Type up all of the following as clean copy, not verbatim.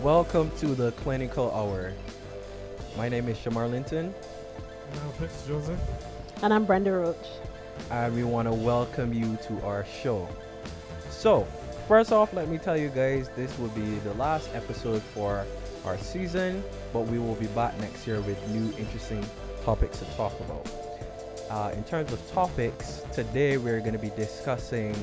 Welcome to the Clinical Hour. My name is Shamar Linton, Fitz Joseph. And I'm Brenda Roach. and we want to welcome you to our show. So, first off, let me tell you guys this will be the last episode for our season, but we will be back next year with new interesting topics to talk about. In terms of topics, today we're going to be discussing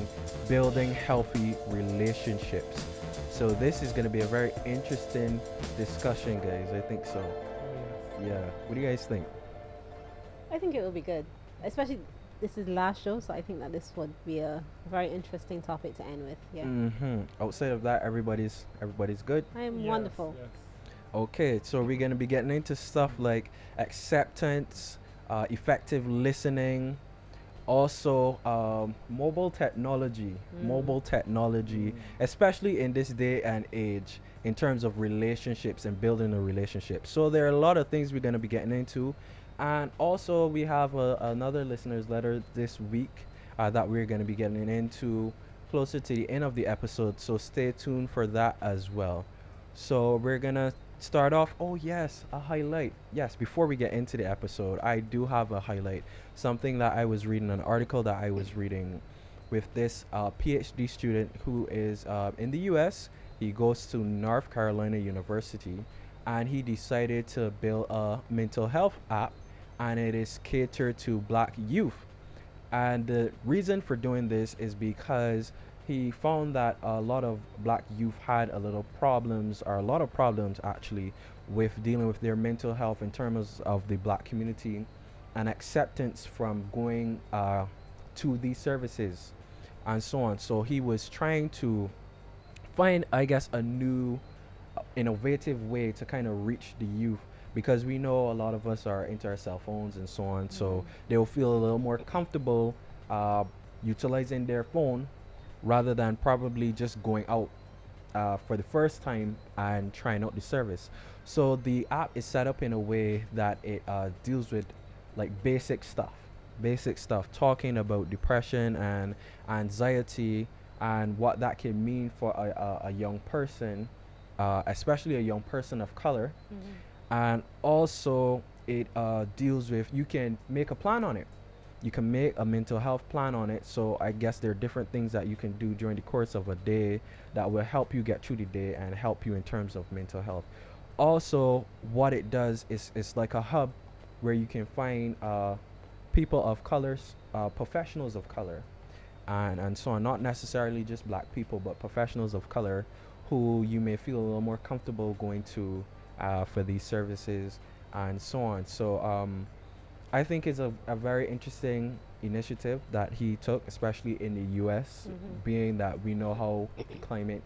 building healthy relationships. So, this is going to be a very interesting discussion, guys. I think so. Yeah. What do you guys think? I think it will be good, especially this is the last show, so I think that this would be a very interesting topic to end with. Yeah, Outside of that, everybody's good. I am wonderful. Yes. Okay, so we're gonna be getting into stuff like acceptance, effective listening, also mobile technology, especially in this day and age, in terms of relationships and building a relationship. So there are a lot of things we're gonna be getting into, and also we have another listener's letter this week that we're gonna be getting into closer to the end of the episode. So stay tuned for that as well. So we're gonna start off. Oh yes, a highlight. Yes, before we get into the episode, I do have a highlight. Something that I was reading, an article that I was reading with this PhD student who is in the U.S. He goes to North Carolina University, and he decided to build a mental health app, and it is catered to Black youth. And the reason for doing this is because he found that a lot of Black youth had a lot of problems actually with dealing with their mental health in terms of the Black community and acceptance from going to these services and so on. So he was trying to find, I guess, a new innovative way to kind of reach the youth, because we know a lot of us are into our cell phones and so on, so they'll feel a little more comfortable uh, utilizing their phone rather than probably just going out for the first time and trying out the service. So the app is set up in a way that it deals with like basic stuff, talking about depression and anxiety and what that can mean for a young person, especially a young person of color. And also it deals with, you can make a plan on it, you can make a mental health plan on it. So I guess there are different things that you can do during the course of a day that will help you get through the day and help you in terms of mental health. Also, what it does is it's like a hub where you can find people of colors, professionals of color, and so on, not necessarily just Black people but professionals of color who you may feel a little more comfortable going to for these services and so on. So I think it's a very interesting initiative that he took, especially in the US, being that we know how climate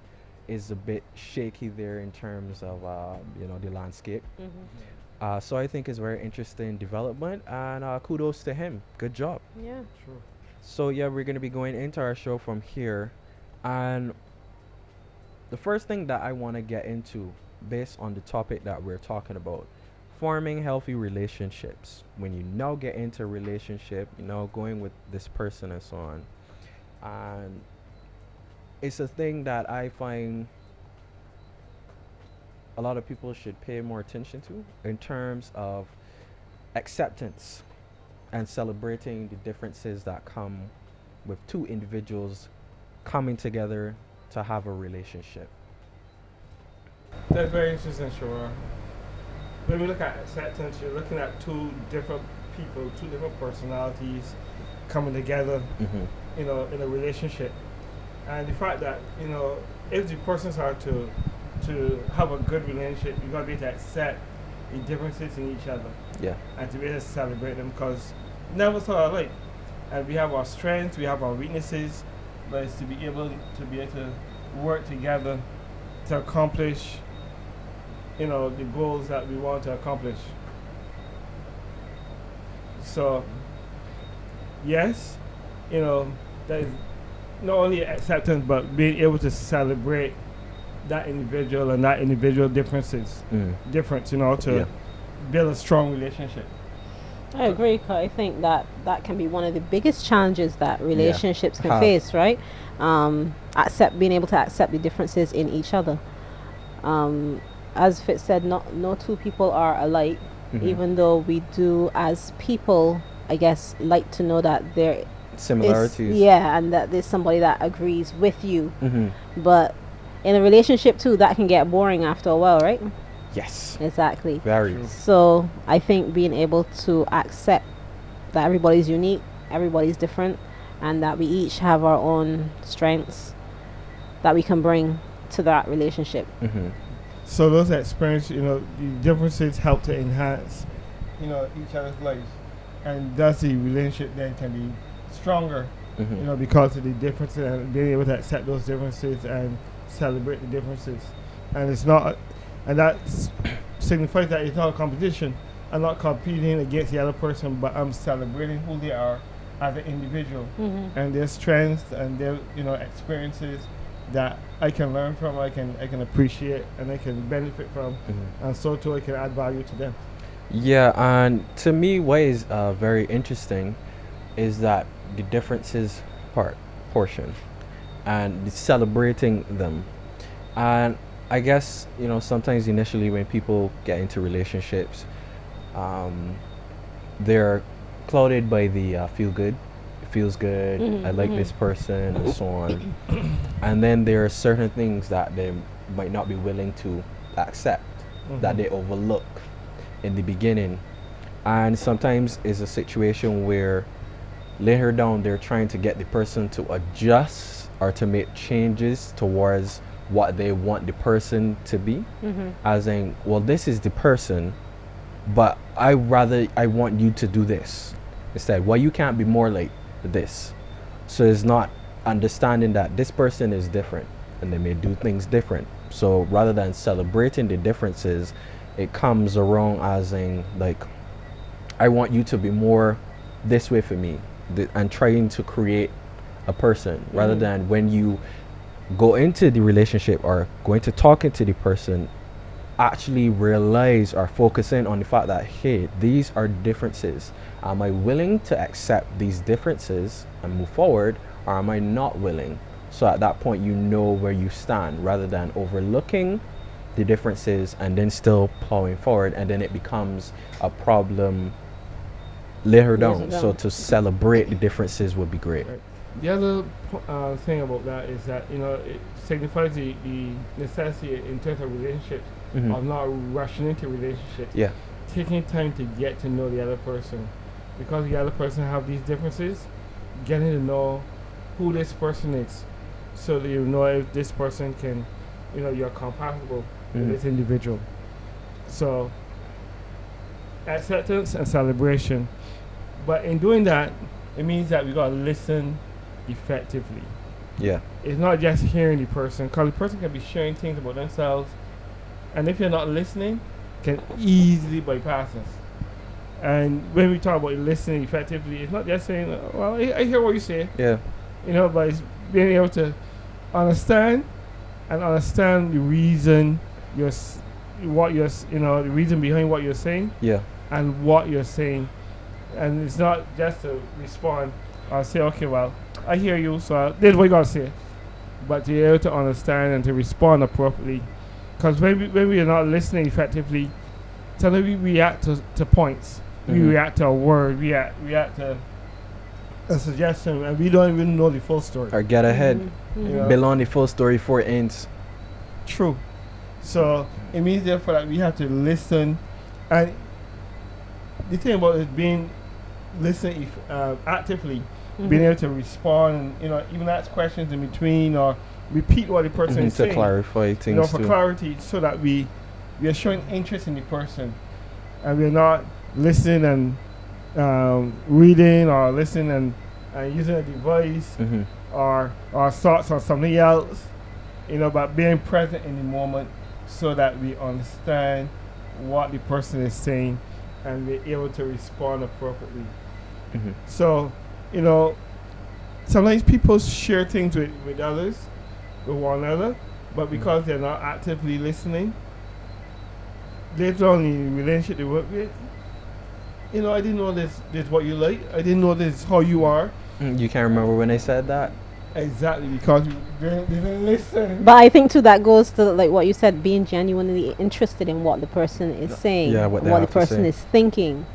is a bit shaky there in terms of the landscape. So I think it's very interesting development, and kudos to him. Good job. Yeah. True. So yeah, we're gonna be going into our show from here, and the first thing that I want to get into, based on the topic that we're talking about, forming healthy relationships. When you now get into a relationship, going with this person and so on, and it's a thing that I find a lot of people should pay more attention to in terms of acceptance and celebrating the differences that come with two individuals coming together to have a relationship. That's very interesting, sure. When we look at acceptance, you're looking at two different people, two different personalities coming together, in a relationship. And the fact that, if the persons are to have a good relationship, you're going to be able to accept the differences in each other Yeah. and to be able to celebrate them, because never saw alike. And we have our strengths, we have our weaknesses, but it's to be able to work together to accomplish, the goals that we want to accomplish. So, yes, that is not only acceptance, but being able to celebrate that individual and that individual difference, to Yeah. build a strong relationship. I agree, 'cause I think that that can be one of the biggest challenges that relationships can Have. face, right? Being able to accept the differences in each other. Um, as Fitz said, not no two people are alike, Mhm. even though we do as people, I guess, like to know that there is, Similarities. yeah, and that there's somebody that agrees with you. Mm-hmm. But in a relationship too, that can get boring after a while, right? Yes. Exactly. Very. True. So I think being able to accept that everybody's unique, everybody's different, and that we each have our own strengths that we can bring to that relationship. Mm-hmm. So those experiences, the differences help to enhance, each other's lives, and thus the relationship then can be stronger, Mm-hmm. because of the differences and being able to accept those differences and celebrate the differences, and it's not, and that signifies that it's not a competition. I'm not competing against the other person, but I'm celebrating who they are as an individual Mm-hmm. and their strengths and their experiences that I can learn from, I can appreciate, and I can benefit from, Mm-hmm. and so too I can add value to them. Yeah, and to me, what is very interesting is that the differences portion and the celebrating them. And I guess, sometimes initially when people get into relationships, um, they're clouded by the feel good. It feels good. I Mhm, like mhm. this person, and so on. And then there are certain things that they might not be willing to accept, that they overlook in the beginning. And sometimes it's a situation where later down they're trying to get the person to adjust or to make changes towards what they want the person to be, Mm-hmm. as in, well, this is the person, but I want you to do this instead. Well, you can't be more like this. So it's not understanding that this person is different and they may do things different. So rather than celebrating the differences, it comes around as in, like, I want you to be more this way for me, and trying to create a person rather Mhm. than when you go into the relationship or going to talking to the person, actually realize or focus in on the fact that, hey, these are differences. Am I willing to accept these differences and move forward, or am I not willing? So at that point, you know where you stand rather than overlooking the differences and then still plowing forward, and then it becomes a problem later down. So down. to celebrate the differences would be great. Right. The other thing about that is that it signifies the necessity in terms of relationships Mhm. of not rushing into relationships, Yeah. taking time to get to know the other person, because the other person have these differences, getting to know who this person is, so that you know if this person can, you're compatible Mhm. with this individual. So acceptance and celebration, but in doing that, it means that we gotta listen effectively. Yeah. It's not just hearing the person, because the person can be sharing things about themselves, and if you're not listening, can easily bypass us. And when we talk about listening effectively, it's not just saying, "Well, I hear what you say," Yeah. but it's being able to understand and understand the reason the reason behind what you're saying Yeah. and what you're saying, and it's not just to respond or say, "Okay, well, I hear you, so this is what you gotta say," but to be able to understand and to respond appropriately. Because when we are not listening effectively, sometimes we react to points, we Mhm. react to a word, we react to a suggestion, and we don't even know the full story. Or get ahead. Mhm. Yeah. Belong the full story before it ends. True. So it means therefore that we have to listen, and the thing about it being listening actively, being Mhm. able to respond, even ask questions in between or repeat what the person Mhm, is to saying, clarify things for too. clarity, so that we are showing interest in the person, and we're not listening and reading or listening and using a device Mhm. or thoughts on something else, but being present in the moment, so that we understand what the person is saying and we're able to respond appropriately. Mhm. So, sometimes people share things with others, with one another, but because they're not actively listening, later on in the relationship they work with, I didn't know this is what you like. I didn't know this is how you are. You can't remember when they said that? Exactly, because we didn't listen. But I think too that goes to like what you said, being genuinely interested in what the person is saying, Yeah, what and they what the have to person say. is thinking,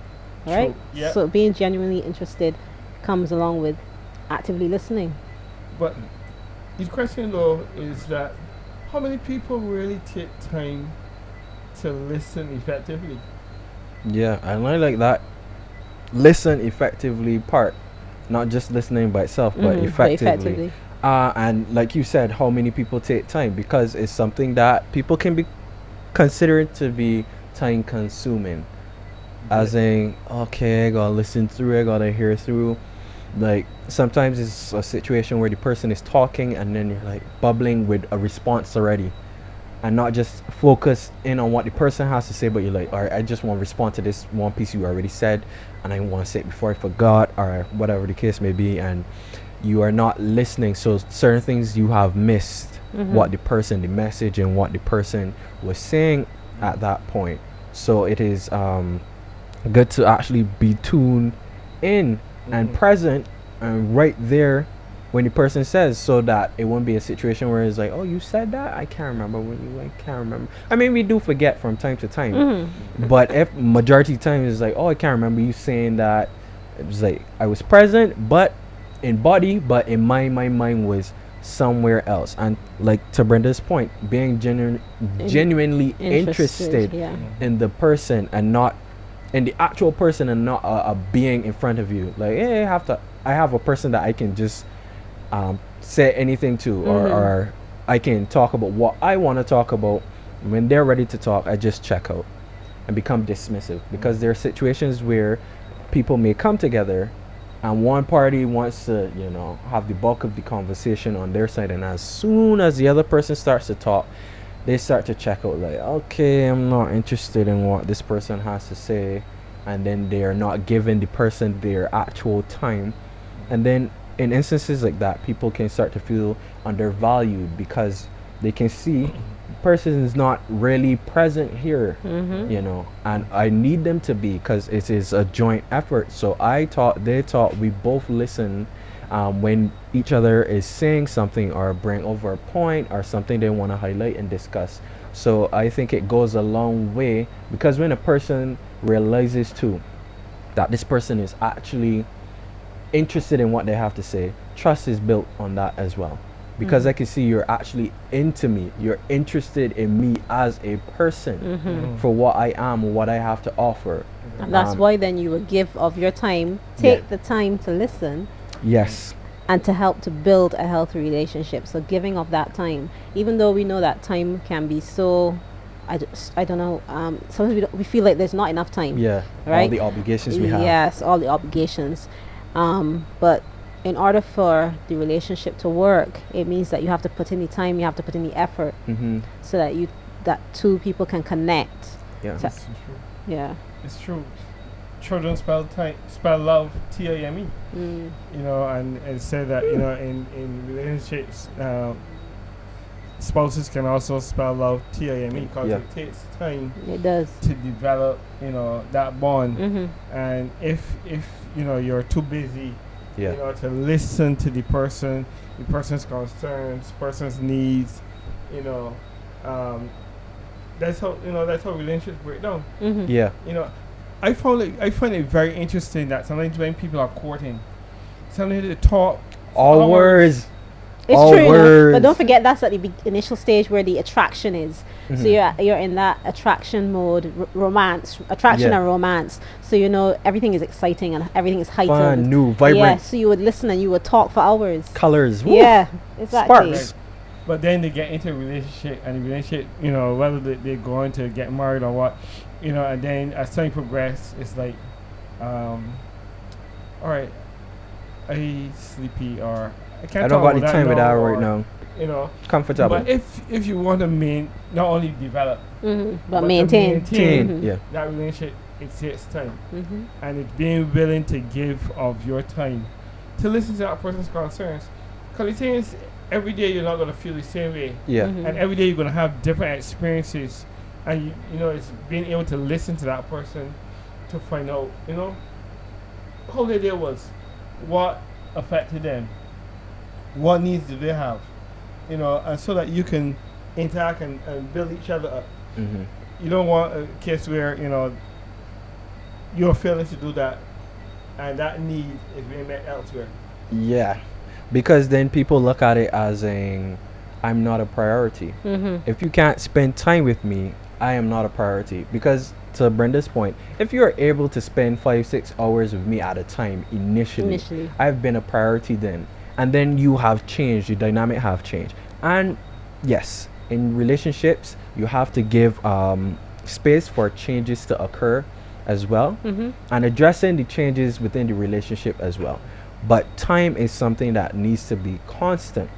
right? True, yeah. So being genuinely interested comes along with actively listening. But the question though is that how many people really take time to listen effectively? Yeah, and I like that. Listen effectively part, not just listening by itself, but Mhm, effectively. And like you said, how many people take time, because it's something that people can be considered to be time consuming. As in, okay, I gotta listen through, I gotta hear through. Like sometimes it's a situation where the person is talking and then you're like bubbling with a response already, and not just focus in on what the person has to say, but you're like, all right, I just want to respond to this one piece you already said, and I want to say it before I forgot, or whatever the case may be, and you are not listening. So certain things you have missed, what the person, the message, and what the person was saying at that point. So it is good to actually be tuned in and present and right there when the person says, so that it won't be a situation where it's like, oh, you said that, I can't remember when you, I can't remember. I mean, we do forget from time to time, but if majority of the time it's like, oh, I can't remember you saying that. It was like I was present but in body, but in my mind was somewhere else. And like to Brenda's point, being genuinely interested Yeah. in the person and not in the actual person, and not a being in front of you. Like, hey, I have a person that I can just say anything to, or I can talk about what I want to talk about. When they're ready to talk, I just check out and become dismissive, because there are situations where people may come together and one party wants to, have the bulk of the conversation on their side, and as soon as the other person starts to talk, they start to check out, like, okay, I'm not interested in what this person has to say, and then they are not giving the person their actual time. And then in instances like that, people can start to feel undervalued, because they can see the person is not really present here, and I need them to be, because it is a joint effort. So I taught, they taught, we both listen when each other is saying something or bring over a point or something they want to highlight and discuss. So I think it goes a long way, because when a person realizes too that this person is actually interested in what they have to say, trust is built on that as well, because I can see you're actually into me, you're interested in me as a person, for what I am, what I have to offer. And that's why then you would give of your time, take the time to listen, Yes. and to help to build a healthy relationship. So giving of that time, even though we know that time can be so, I don't know, sometimes we feel like there's not enough time. Yeah. All Right? the obligations we have. Yes, all the obligations. But in order for the relationship to work, it means that you have to put in the time, you have to put in the effort, so that two people can connect. Yeah. So- It's true. yeah. It's true. Children spell love TIME. And say that in relationships, spouses can also spell love TIME, because Yeah. it takes time It does. to develop that bond. And if you're too busy Yeah. to listen to the person's concerns, person's needs, that's how relationships break down. Yeah. I find it very interesting that sometimes when people are courting, sometimes they talk All hours. words. It's All true, words. but don't forget that's at the initial stage where the attraction is. So you're in that attraction mode, attraction Yeah. and romance. So everything is exciting and everything is heightened. Fun, new, vibrant. Yeah, so you would listen and you would talk for hours. Colors. Woo. Yeah, exactly. Sparks. But then they get into a relationship, and the relationship, whether they're going to get married or what, and then as time progresses, it's like, all right, I sleepy, or I can't I don't talk got the about time with that or, right now. Comfortable. But if you want to not only develop But to maintain. Teen. Yeah. that relationship, it takes time, Mm-hmm. and it's being willing to give of your time to listen to that person's concerns. Because the thing is, every day you're not going to feel the same way, Yeah. and every day you're going to have different experiences, and it's being able to listen to that person to find out how their day was, what affected them, what needs do they have, and so that you can interact and build each other up. Mm-hmm. You don't want a case where you're failing to do that, and that need is being met elsewhere. Yeah, because then people look at it as I'm not a priority. Mm-hmm. If you can't spend time with me, I am not a priority. Because to Brenda's point, if you're able to spend 5-6 hours with me at a time initially, I've been a priority then. And then you have changed, your dynamic have changed. And yes, in relationships, you have to give space for changes to occur as well, Mm-hmm. and addressing the changes within the relationship as well. But time is something that needs to be constant,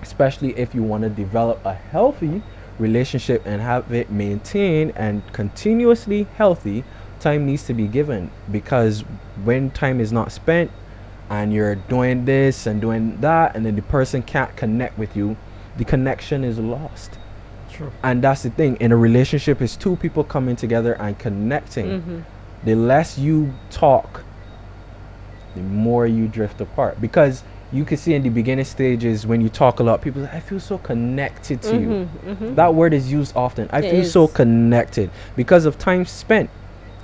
especially if you want to develop a healthy relationship and have it maintained and continuously healthy. Time needs to be given, because when time is not spent and you're doing this and doing that and then the person can't connect with you, the connection is lost. True. And that's the thing, in a relationship is two people coming together and connecting. Mm-hmm. The less you talk, the more you drift apart, because you can see in the beginning stages when you talk a lot, people say, I feel so connected to you. Mm-hmm. Mm-hmm. That word is used often. I It feel so is. connected because of time spent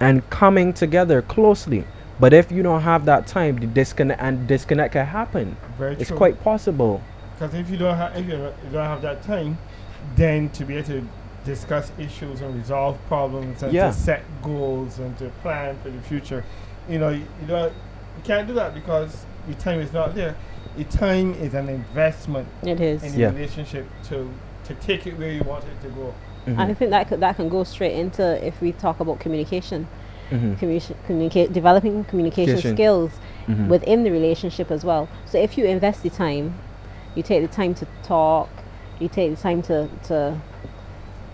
and coming together closely. But if you don't have that time, the disconnect can happen. Very It's true. quite possible. Because if you don't have that time, then to be able to discuss issues and resolve problems and Yeah. to set goals and to plan for the future, you can't do that because your time is not there. Your time is an investment It is. in the Yeah. relationship to take it where you want it to go. Mhm. I think that can go straight into, if we talk about communication, Mhm. developing communication Communication. skills Mhm. within the relationship as well. So if you invest the time, you take the time to talk, you take the time to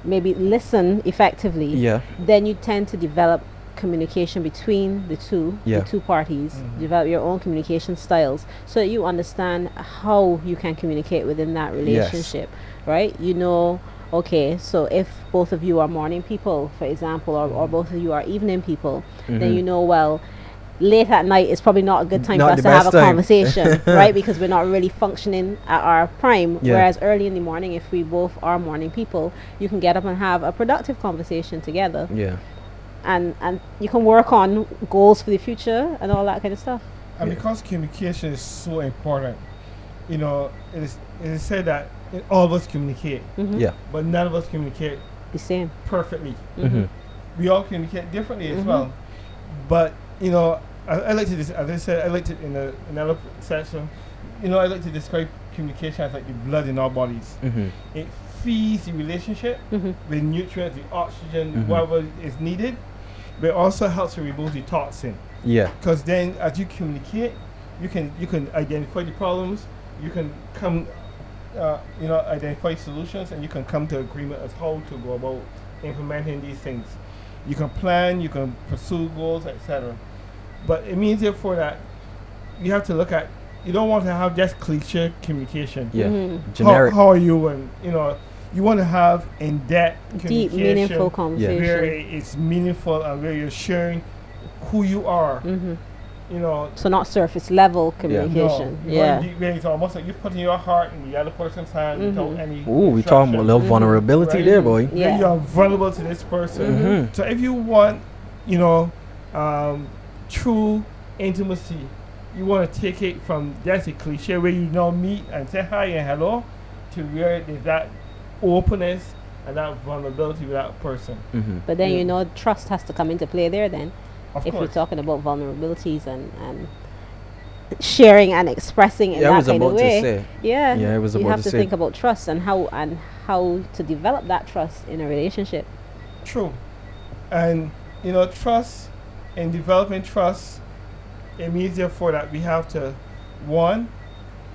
maybe listen effectively, Yeah. then you tend to develop communication between the Yeah. two parties. Mhm. Develop your own communication styles so that you understand how you can communicate within that relationship, right? Okay, so if both of you are morning people, for example, or both of you are evening people, then Mhm. well, late at night is probably not a good time Not for us the to have a best time. conversation, right? Because we're not really functioning at our prime. Yeah. Whereas early in the morning, if we both are morning people, you can get up and have a productive conversation together, Yeah. and you can work on goals for the future and all that kind of stuff. And Yeah. because communication is so important, it is said that all of us communicate, Mm-hmm. Yeah. but none of us communicate The same. perfectly. Mhm. We all communicate differently as Mhm. well. But I like to as I said, I like to in another section. I like to describe communication as like the blood in our bodies. Mhm. It feeds the relationship Mm-hmm. with nutrients, the oxygen, Mhm. whatever is needed. But it also helps to remove the toxin. Yeah. Because then, as you communicate, you can identify the problems. You can come, identify solutions, and you can come to agreement as how to go about implementing these things. You can plan, you can pursue goals, etc. But it means therefore that you have to look at. You don't want to have just cliche communication. Yeah. Mhm. Generic. How are you? And you want to have in-depth Deep, communication meaningful where conversation. it's meaningful and where you're sharing who you are. Mm-hmm. You So not surface level no, communication. you're Yeah. going deep, where it's almost like you're putting your heart in the other person's hand without Mhm. any. Ooh, we talking about a little Mhm. vulnerability Right. there, boy. Yeah. You're vulnerable to this person. Mhm. So if you want, true intimacy, you want to take it from just a cliche where you meet and say hi and hello, to where there's that openness and that vulnerability with that person. Mhm. But then Yeah. trust has to come into play there then. Of If course. you're talking about vulnerabilities and sharing and expressing in Yeah, I that was kind of about to way. say. Yeah. Yeah, I was you about have to to say. think about trust and how to develop that trust in a relationship. True. And, trust and developing trust, it means therefore that we have to, one,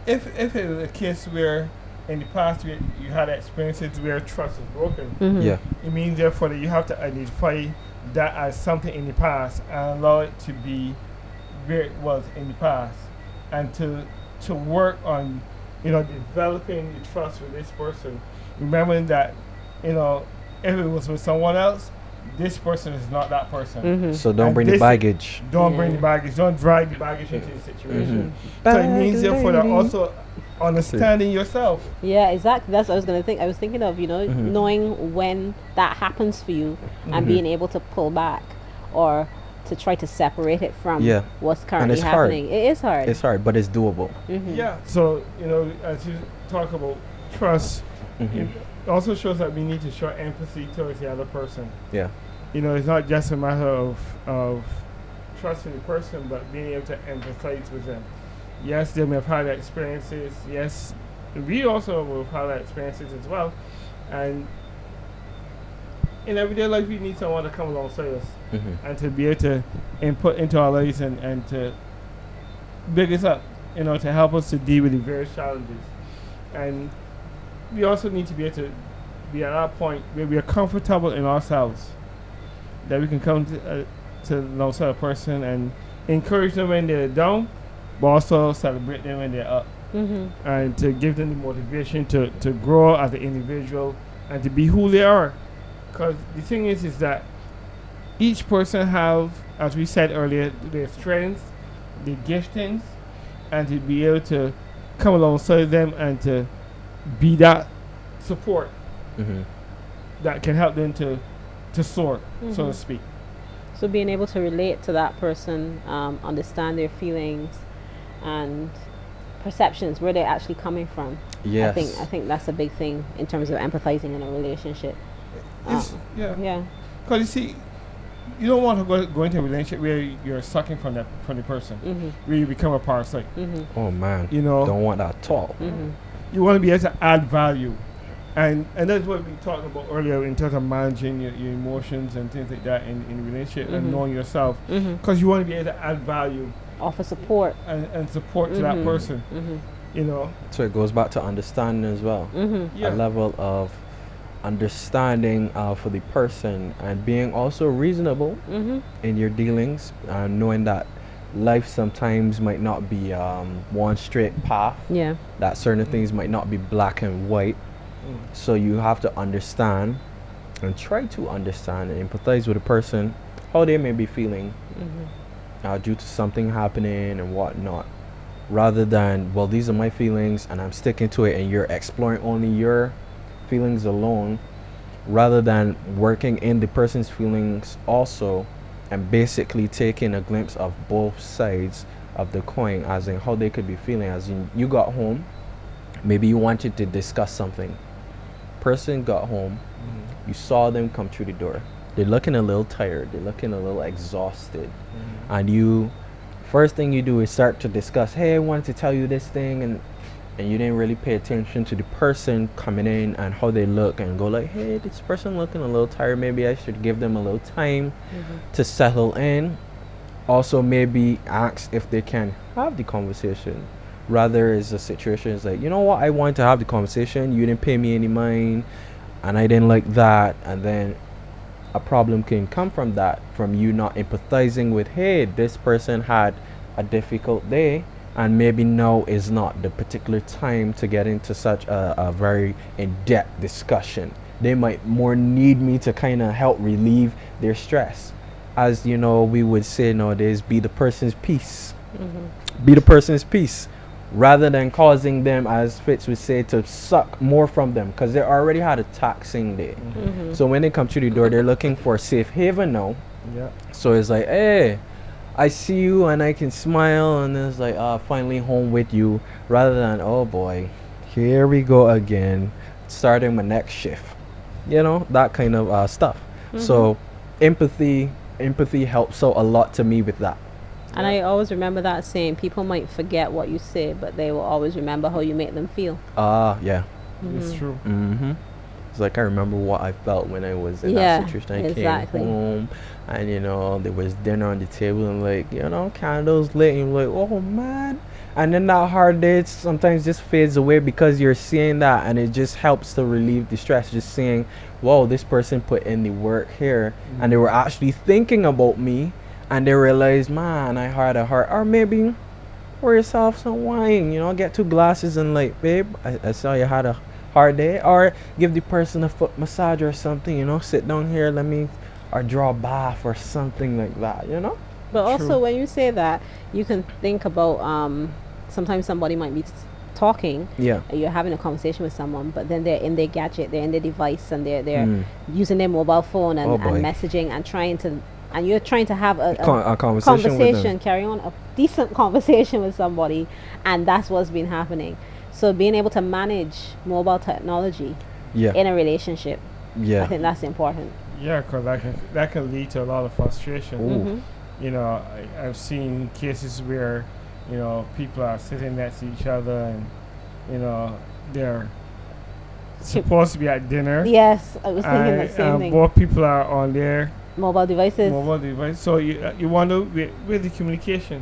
if it was a case where in the past you had experiences where trust was broken, Mhm. Yeah. it means therefore that you have to identify that as something in the past and allow it to be where it was in the past, and to work on developing the trust with this person, remembering that if it was with someone else, this person is not that person. Mhm. So don't And bring the this- baggage. Don't bring the Yeah. baggage, don't drag the baggage into the situation. Mhm. So it means Bag therefore that lady. also understanding yourself. Yeah, exactly. That's what I was gonna think. I was thinking of, knowing when that happens for you and being able to pull back or to try to separate it from Yeah. what's currently it's hard. happening. It is hard. It's hard, but it's doable. Yeah. So as you talk about trust, it also shows that we need to show empathy towards the other person. Yeah. It's not just a matter of trusting the person, but being able to empathize with them. Yes, they may have had experiences. Yes, we also will have had experiences as well. And in everyday life, we need someone to come alongside us and to be able to input into our lives and to big us up, to help us to deal with the various challenges. And we also need to be able to be at that point where we are comfortable in ourselves, that we can come to alongside a person and encourage them when they're down, but also celebrate them when they're up, and to give them the motivation to grow as an individual and to be who they are. Because the thing is that each person have, as we said earlier, their strengths, their giftings, and to be able to come alongside them and to be that support that can help them to soar, so to speak. So being able to relate to that person, understand their feelings and perceptions, where they're actually coming from. Yes. I think that's a big thing in terms of empathizing in a relationship. Yeah. Because you see, you don't want to go into a relationship where you're sucking from the person, where you become a parasite. Oh man. You know, Don't want that at all. you want to be able to add value, and that's what we talked about earlier in terms of managing your emotions and things like that in a relationship and knowing yourself, because you want to be able to add value, Offer support. and support to that person. So it goes back to understanding as well. Yeah. A level of understanding for the person and being also reasonable in your dealings, knowing that life sometimes might not be one straight path, Yeah. that certain things might not be black and white. So you have to understand and try to understand and empathize with a person, how they may be feeling due to something happening and whatnot, rather than, well, these are my feelings and I'm sticking to it, and you're exploring only your feelings alone, rather than working in the person's feelings also, and basically taking a glimpse of both sides of the coin, as in how they could be feeling. As in, you got home, maybe you wanted to discuss something, person got home, you saw them come through the door, they're looking a little tired, they're looking a little exhausted, and you, first thing you do is start to discuss, hey, I wanted to tell you this thing, and you didn't really pay attention to the person coming in and how they look, and go like, hey, this person looking a little tired, maybe I should give them a little time to settle in. Also maybe ask if they can have the conversation, rather is a situation is like, you know what, I wanted to have the conversation, you didn't pay me any mind and I didn't like that, and then a problem can come from that, from you not empathizing with, hey, this person had a difficult day and maybe now is not the particular time to get into such a very in-depth discussion. They might more need me to kind of help relieve their stress. As you know, we would say nowadays, be the person's peace. Be the person's peace, rather than causing them, as Fitz would say, to suck more from them, because they already had a taxing day. So when they come through the door, they're looking for a safe haven now. Yeah. So it's like, hey, I see you and I can smile, and it's like, finally home with you, rather than, oh boy, here we go again, starting my next shift. That kind of stuff. So empathy helps out a lot to me with that. And I always remember that saying, people might forget what you say, but they will always remember how you make them feel. Yeah. It's true. It's like, I remember what I felt when I was in Yeah, that situation. I exactly. came home and there was dinner on the table and like, candles lit, and you're like, oh man. And then that hard day sometimes just fades away, because you're seeing that, and it just helps to relieve the stress, just seeing, whoa, this person put in the work here and they were actually thinking about me, and they realized, man, I had a heart. Or maybe pour yourself some wine, get 2 glasses and like, babe, I saw you had a hard day. Or give the person a foot massage or something, sit down here, or draw a bath or something like that, But also, True. when you say that, you can think about sometimes somebody might be talking, Yeah. you're having a conversation with someone, but then they're in their gadget, they're in their device, and they're Mm. using their mobile phone Oh, and boy. messaging and trying to, and you're trying to have a A conversation with them. carry on a decent conversation with somebody, and that's what's been happening. So being able to manage mobile technology Yeah. in a relationship, I Yeah. think that's important. Yeah, because that can lead to a lot of frustration. Ooh. Mhm. You know, I've seen cases where, you know, people are sitting next to each other and, you know, they're supposed to be at dinner. Yes, I was thinking the And same thing. both people are on their Mobile devices, mobile device. So you wonder where's the communication?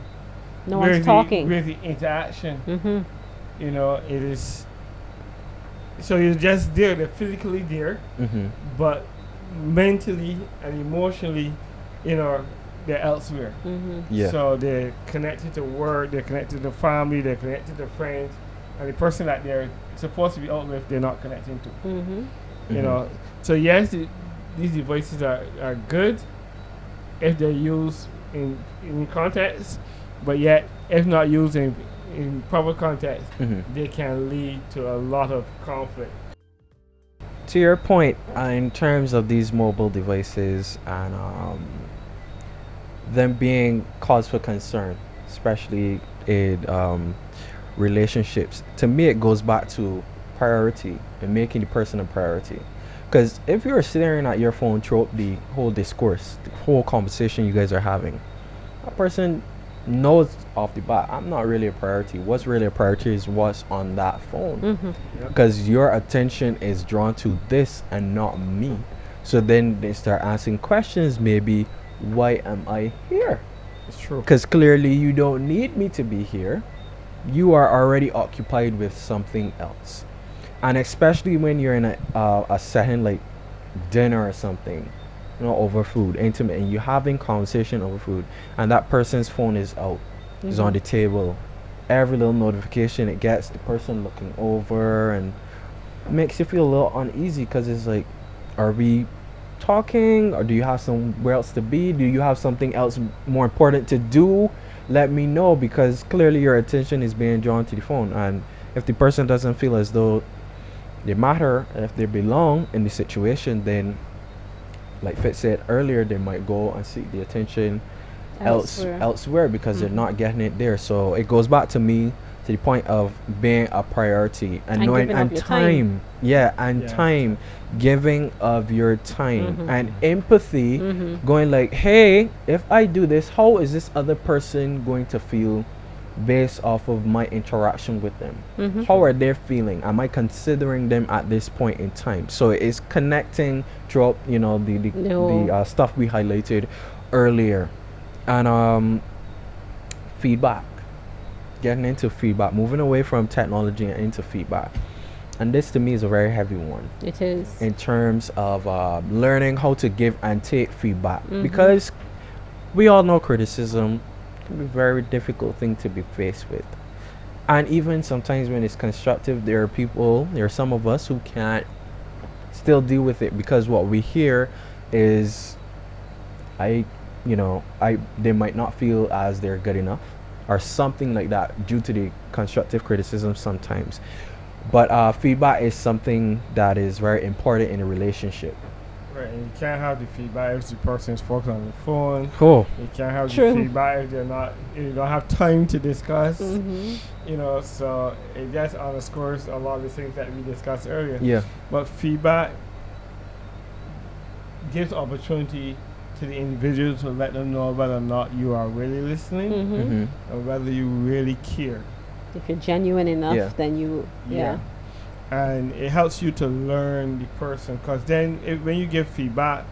no Where's one's talking. Where's the interaction? Mm-hmm. You know, it is. So you're just there. They're physically there, Mm-hmm. but mentally and emotionally, you know, they're elsewhere. Mm-hmm. Yeah. So they're connected to work, they're connected to family, they're connected to friends, and the person that they're supposed to be out with, they're not connecting to. Mm-hmm. You Mhm. know, so yes, these devices are good if they're used in context, but yet if not used in proper context, Mhm. they can lead to a lot of conflict. To your point, in terms of these mobile devices and them being cause for concern, especially in relationships, to me it goes back to priority and making the person a priority. Because if you're staring at your phone throughout the whole discourse, the whole conversation you guys are having, a person knows off the bat, I'm not really a priority. What's really a priority is what's on that phone. Mm-hmm. Because your attention is drawn to this and not me. So then they start asking questions, maybe, why am I here? It's true. Because clearly you don't need me to be here. You are already occupied with something else. And especially when you're in a setting like dinner or something, you know, over food, intimate, and you're having conversation over food, and that person's phone is out, is on the table. Every little notification it gets, the person looking over, and it makes you feel a little uneasy because it's like, are we talking, or do you have somewhere else to be? Do you have something else more important to do? Let me know, because clearly your attention is being drawn to the phone, and if the person doesn't feel as though they matter, if they belong in the situation, then like Fitz said earlier, they might go and seek the attention elsewhere because they're not getting it there. So it goes back to me to the point of being a priority and And knowing giving up and your time. Yeah, and Yeah. time, giving of your time Mhm. and empathy, Mm-hmm. going like, hey, if I do this, how is this other person going to feel based off of my interaction with them? Mm-hmm. How are they feeling? Am I considering them at this point in time? So it's connecting throughout, you know, the No. stuff we highlighted earlier, and feedback, getting into feedback, moving away from technology and into feedback. And this to me is a very heavy one It is. in terms of learning how to give and take feedback, Mhm. because we all know criticism can be a very difficult thing to be faced with. And even sometimes when it's constructive, there are some of us who can't still deal with it, because what we hear is, they might not feel as they're good enough or something like that due to the constructive criticism sometimes. But feedback is something that is very important in a relationship. Right, and you can't have the feedback if the person's focused on the phone. Oh, You can't have True. the feedback if if you don't have time to discuss. Mm-hmm. You know, so it just underscores a lot of the things that we discussed earlier. yeah. But feedback gives opportunity to the individual to let them know whether or not you are really listening Mm-hmm. Mm-hmm. or whether you really care. If you're genuine enough, Yeah. then you, yeah. And it helps you to learn the person, because then when you give feedback,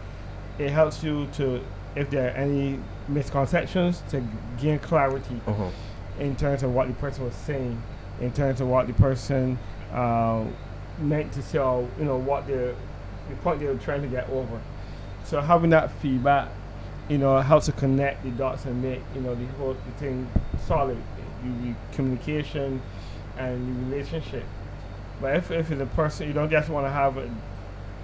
it helps you to, if there are any misconceptions, to gain clarity Uh-huh. in terms of what the person was saying, in terms of what the person meant to say, or what the point they were trying to get over. So having that feedback, helps to connect the dots and make the whole thing solid, the communication and the relationship. But if it's a person, you don't just want to have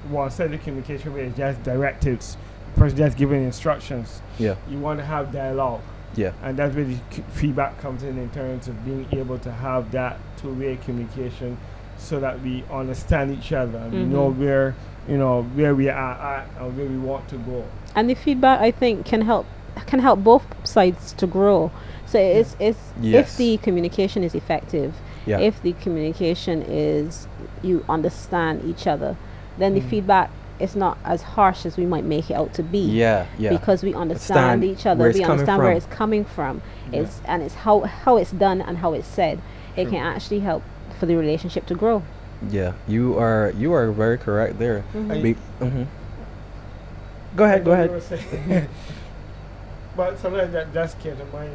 one-sided communication where it's just directives, the person just giving instructions. Yeah. You want to have dialogue. Yeah. And that's where the feedback comes in terms of being able to have that two-way communication, so that we understand each other and we know where where we are at and where we want to go. And the feedback, I think, can help both sides to grow. So it's if Yes. the communication is effective, Yeah. if the communication is, you understand each other, then the feedback is not as harsh as we might make it out to be. Yeah. Yeah. Because we understand each other, where it's we coming understand where from. it's coming from. Yeah. It's how it's done and how it's said. It True. can actually help for the relationship to grow. Yeah. You are very correct there. Mhm. Mhm. Go ahead. Go Like ahead. you were saying. But something that just came to mind,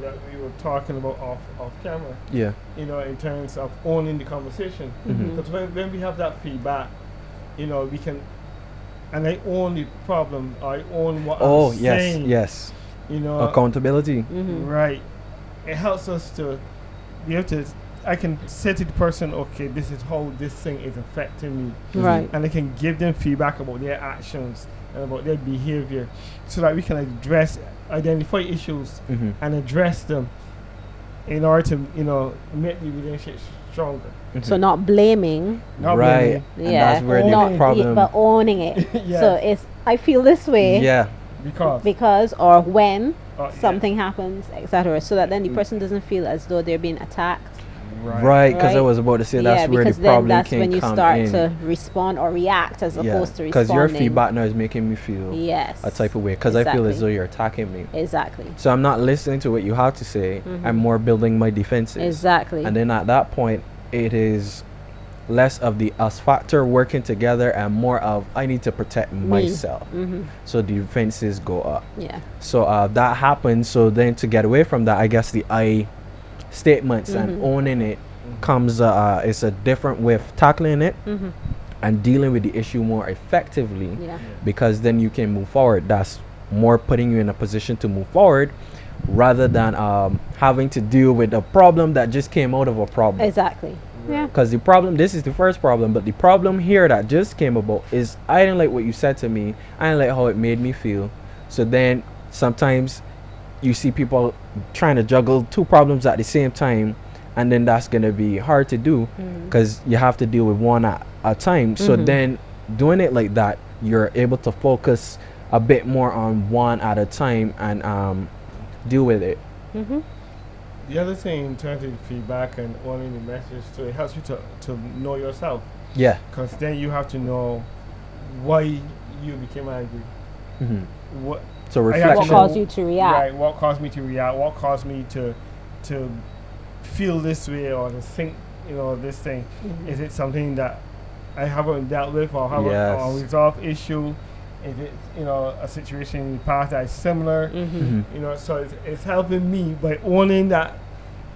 that we were talking about off camera, Yeah. in terms of owning the conversation. Mhm. Because when we have that feedback, we can, and I own the problem, I own what Oh I'm yes. saying. Yes. You know, Accountability. Mhm. right. It helps us to be able to, I can say to the person, okay, this is how this thing is affecting me. Right. And I can give them feedback about their actions and about their behavior, so that we can identify issues Mhm. and address them in order to, make the relationship stronger. So not blaming, Not Right. blaming. And yeah, that's where the not problem. but owning it. Yes. So it's, I feel this way Yeah. Because or when yeah. something happens, etc. So that then the person doesn't feel as though they're being attacked. Right. Because I Right. was about to say that's Yeah, where the because then problem that's can when you come start in. to respond or react as opposed to Because responding. your feedback now is making me feel Yes. a type of way. Because I feel as Exactly. though you're attacking me. Exactly. So I'm not listening to what you have to say. I'm more building my defenses. Exactly. And then at that point, it is less of the us factor working together and more of I need to protect myself. So the defenses go up. Yeah. So that happens. So then to get away from that, I guess the I statements and owning it comes. It's a different way of tackling it and dealing with the issue more effectively. Yeah. Because then you can move forward. That's more putting you in a position to move forward rather than having to deal with a problem that just came out of a problem. Exactly. Yeah. Because the problem, this is the first problem, but the problem here that just came about is I didn't like what you said to me. I didn't like how it made me feel. So then sometimes you see people trying to juggle two problems at the same time, and then that's going to be hard to do because you have to deal with one at a time. So then doing it like that, you're able to focus a bit more on one at a time and deal with it. The other thing in terms of feedback and owning the message, so it helps you to know yourself. Yeah. Because then you have to know why you became angry. What So I have reflection. What caused you to react? Right. What caused me to react? What caused me to feel this way or to think, this thing? Is it something that I haven't dealt with or haven't Yes. or resolved issue? Is it a situation in the past that is similar? So it's helping me by owning that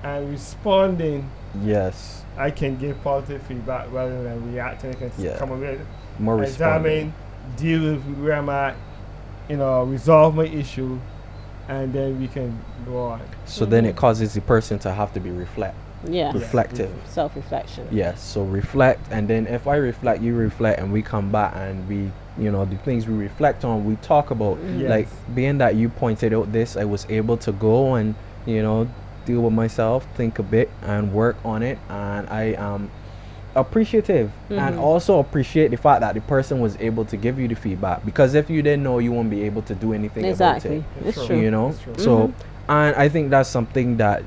and responding. Yes. I can give positive feedback rather than reacting. I can Yeah. come away, More responding. examine, deal with where I'm at, resolve my issue, and then we can go on. So then it causes the person to have to be Yeah. reflective. Self-reflection. Yes. So reflect, and then if I reflect, you reflect, and we come back and we, the things we reflect on, we talk about. Yes. Like being that you pointed out this, I was able to go and deal with myself, think a bit, and work on it, and I am appreciative and also appreciate the fact that the person was able to give you the feedback, because if you didn't know, you won't be able to do anything Exactly. about it. It's True. true. It's true. So and I think that's something that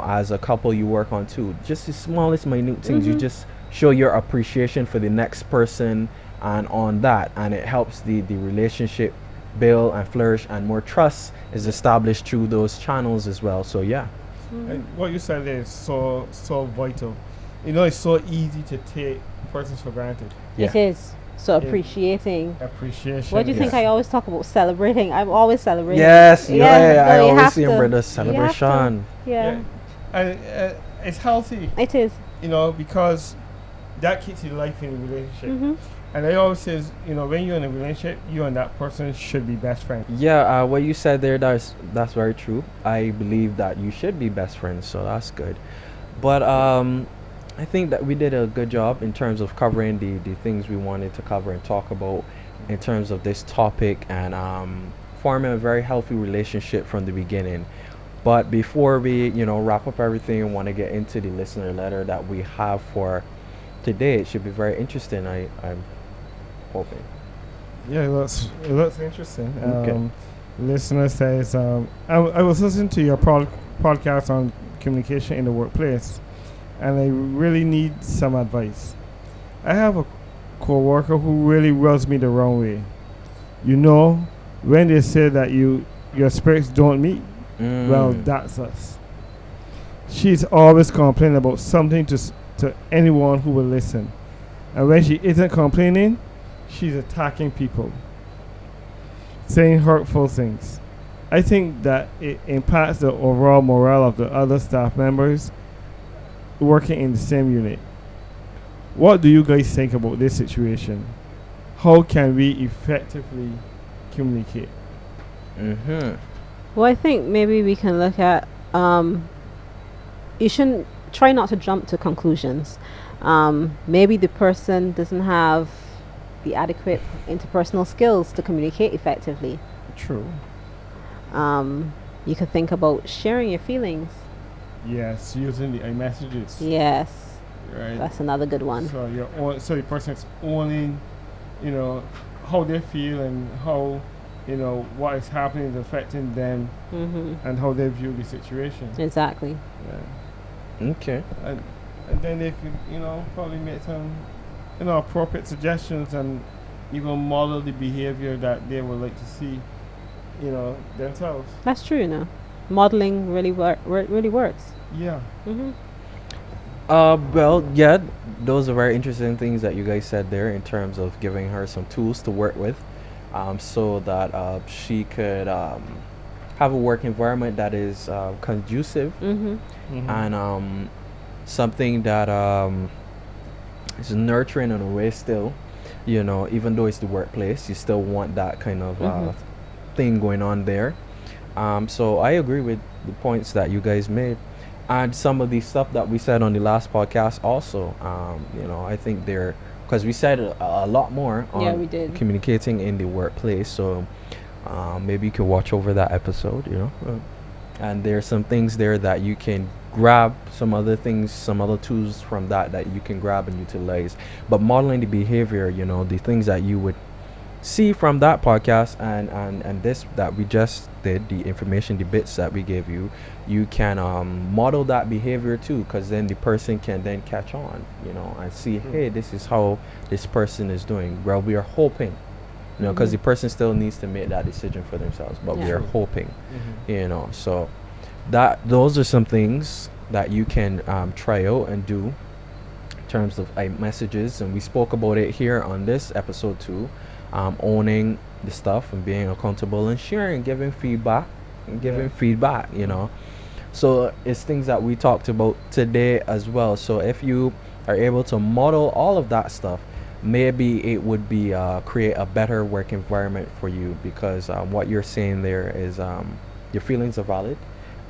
as a couple you work on too, just the smallest minute things. You just show your appreciation for the next person and on that, and it helps the relationship build and flourish, and more trust is established through those channels as well. So yeah. And what you said there is so vital. It's so easy to take persons for granted. It is. So Yeah. appreciating. Appreciation. What do you think? Yes. I always talk about celebrating. I'm always celebrating. Yes, yeah, no, I you always have see to. brother You have to. celebration. Yeah. And it's healthy, It is. because that keeps your life in a relationship. Mm-hmm. And I always says, when you're in a relationship, you and that person should be best friends. Yeah, what you said there, that's very true. I believe that you should be best friends, so that's good. But I think that we did a good job in terms of covering the things we wanted to cover and talk about in terms of this topic, and forming a very healthy relationship from the beginning. But before we, wrap up everything, I want to get into the listener letter that we have for today. It should be very interesting. I'm hoping. Yeah, it looks interesting. Okay. Listener says, I was listening to your podcast on communication in the workplace, and I really need some advice. I have a coworker who really rubs me the wrong way. You know, when they say that your spirits don't meet, well, Mm. that's us. She's always complaining about something to anyone who will listen, and when she isn't complaining, she's attacking people, saying hurtful things. I think that it impacts the overall morale of the other staff members working in the same unit. What do you guys think about this situation? How can we effectively communicate? Mm-hmm. Well, I think maybe we can look at you shouldn't try not to jump to conclusions. Maybe the person doesn't have the adequate interpersonal skills to communicate effectively. True. You could think about sharing your feelings. Yes, using the iMessages. Yes, Right. that's another good one. So the person's owning, how they feel and how, what is happening is affecting them Mm-hmm. and how they view the situation. Exactly. Yeah. Okay. And then they could, probably make some, appropriate suggestions and even model the behavior that they would like to see, themselves. That's true. Modeling really really works. Yeah. Mm-hmm. Well, yeah, those are very interesting things that you guys said there in terms of giving her some tools to work with, so that she could have a work environment that is conducive Mm-hmm. and something that is nurturing in a way still. Even though it's the workplace, you still want that kind of Mhm. thing going on there. So I agree with the points that you guys made. And some of the stuff that we said on the last podcast also, I think they're, because we said a lot more on Yeah, we did. communicating in the workplace. So maybe you can watch over that episode. And there's some things there that you can grab, some other things, some other tools from that you can grab and utilize. But modeling the behavior, the things that you would see from that podcast and this that we just did, the information, the bits that we gave you, you can model that behavior too, because then the person can then catch on, and see, hey, this is how this person is doing. Well, we are hoping, because Mhm. the person still needs to make that decision for themselves, but we Yeah. are hoping, Mm-hmm. so that those are some things that you can try out and do in terms of messages, and we spoke about it here on this episode too. Owning the stuff and being accountable and sharing, giving feedback and giving Yeah. feedback. So it's things that we talked about today as well. So if you are able to model all of that stuff, maybe it would be create a better work environment for you, because what you're saying there is your feelings are valid,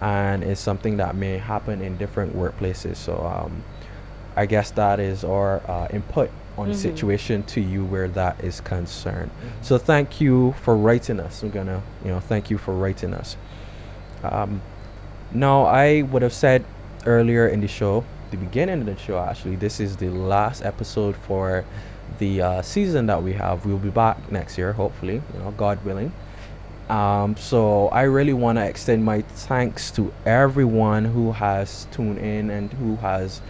and it's something that may happen in different workplaces. So I guess that is our input on the Mhm. situation to you where that is concerned. So thank you for writing us. I'm gonna, thank you for writing us. Um, Now, I would have said earlier in the show, the beginning of the show actually, this is the last episode for the season that we have. We'll be back next year, hopefully, God willing. So I really want to extend my thanks to everyone who has tuned in and who has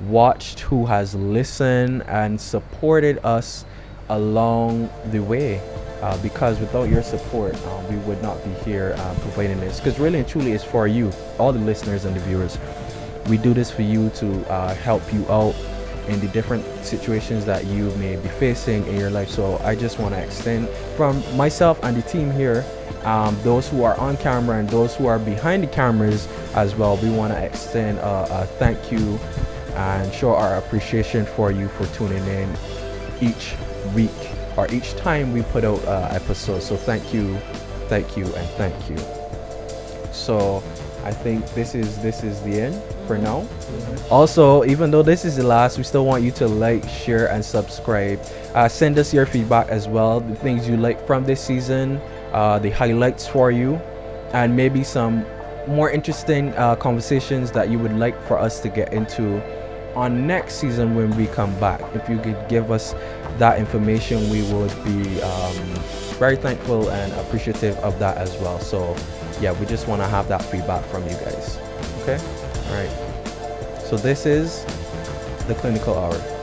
watched, who has listened and supported us along the way. Because without your support, we would not be here providing this. Because really and truly, it's for you, all the listeners and the viewers. We do this for you to help you out in the different situations that you may be facing in your life. So I just want to extend from myself and the team here, those who are on camera and those who are behind the cameras as well. We want to extend a thank you and show our appreciation for you for tuning in each week or each time we put out episodes. So thank you, and thank you. So I think this is the end for now. Also, even though this is the last, we still want you to like, share, and subscribe. Send us your feedback as well, the things you like from this season, the highlights for you, and maybe some more interesting conversations that you would like for us to get into on next season when we come back. If you could give us that information, we would be very thankful and appreciative of that as well. So yeah, we just want to have that feedback from you guys. Okay, all right, so this is the Clinical Hour.